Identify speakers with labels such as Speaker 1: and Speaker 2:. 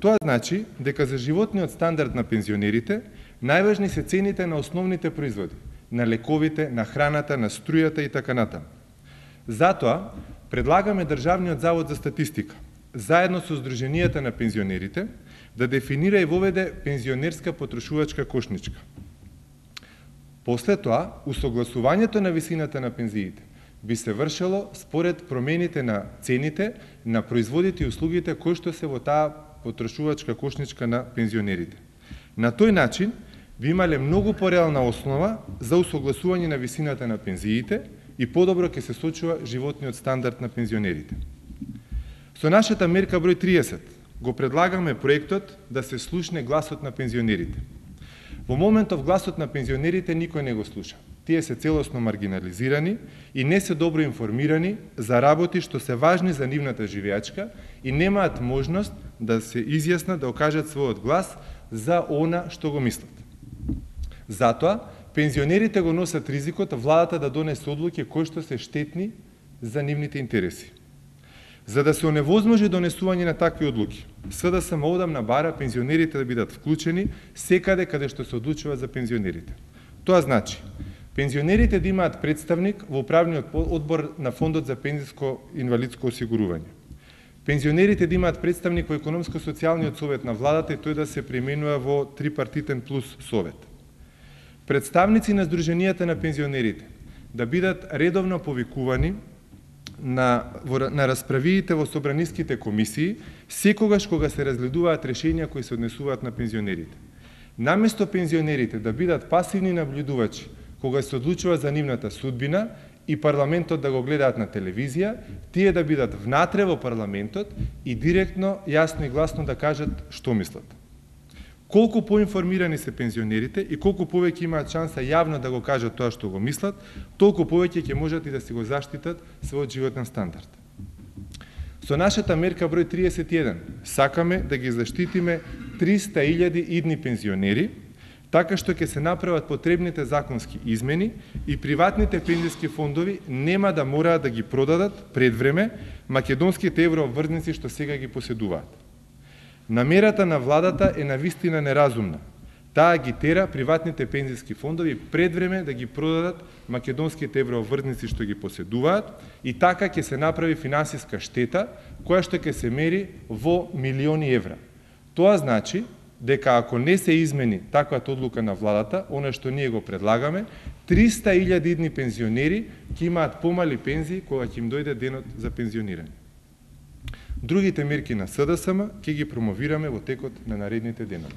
Speaker 1: Тоа значи дека за животниот стандард на пензионерите најважни се цените на основните производи, на лековите, на храната, на струјата и така натаму. Затоа предлагаме Државниот завод за статистика, заедно со Сдруженијата на пензионерите, да дефинира и воведе пензионерска потрошувачка кошничка. После тоа, усогласувањето на висината на пензиите би се вршело според промените на цените на производите и услугите кои што се во таа потрошувачка кошничка на пензионерите. На тој начин би имале многу пореална основа за усогласување на висината на пензиите и подобро ќе се сочува животниот стандард на пензионерите. Со нашата мерка број 30 го предлагаме проектот да се слушне гласот на пензионерите. Во моментов гласот на пензионерите никој не го слуша. Тие се целосно маргинализирани и не се добро информирани за работи што се важни за нивната живеачка и немаат можност да се изјаснат, да окажат својот глас за она што го мислат. Затоа, пензионерите го носат ризикот владата да донесе одлуки кои што се штетни за нивните интереси. За да се оневозможи донесување на такви одлуки, СДСМ одамна бара пензионерите да бидат вклучени секаде каде што се одлучува за пензионерите. Тоа значи, пензионерите да имаат представник во управниот одбор на Фондот за пензиско инвалидско осигурување. Пензионерите да имаат представник во економско-социјалниот совет на владата и тој да се пременува во трипартитен плюс совет. Представници на Сдруженијата на пензионерите да бидат редовно повикувани на расправиите во собраниските комисии, секогаш кога се разгледуваат решенија кои се однесуваат на пензионерите. Наместо пензионерите да бидат пасивни наблюдувачи кога се одлучува за нивната судбина и парламентот да го гледаат на телевизија, тие да бидат внатре во парламентот и директно, јасно и гласно да кажат што мислат. Колку поинформирани се пензионерите и колку повеќе имаат шанса јавно да го кажат тоа што го мислат, толку повеќе ќе можат и да си го заштитат својот животен стандард. Со нашата мерка број 31 сакаме да ги заштитиме 300.000 идни пензионери, така што ќе се направат потребните законски измени и приватните пензиски фондови нема да мораат да ги продадат пред време македонските еврообврзници што сега ги поседуваат. Намерата на владата е навистина неразумна. Таа ги тера приватните пензиски фондови пред време да ги продадат македонските еврообврзници што ги поседуваат и така ќе се направи финансиска штета која што ќе се мери во милиони евра. Тоа значи дека ако не се измени таквата одлука на владата, она што ние го предлагаме, 300.000 идни пензионери ќе имаат помали пензии кога ќе им дојде денот за пензионирање. Другите мерки на СДСМ ќе ги промовираме во текот на наредните денови.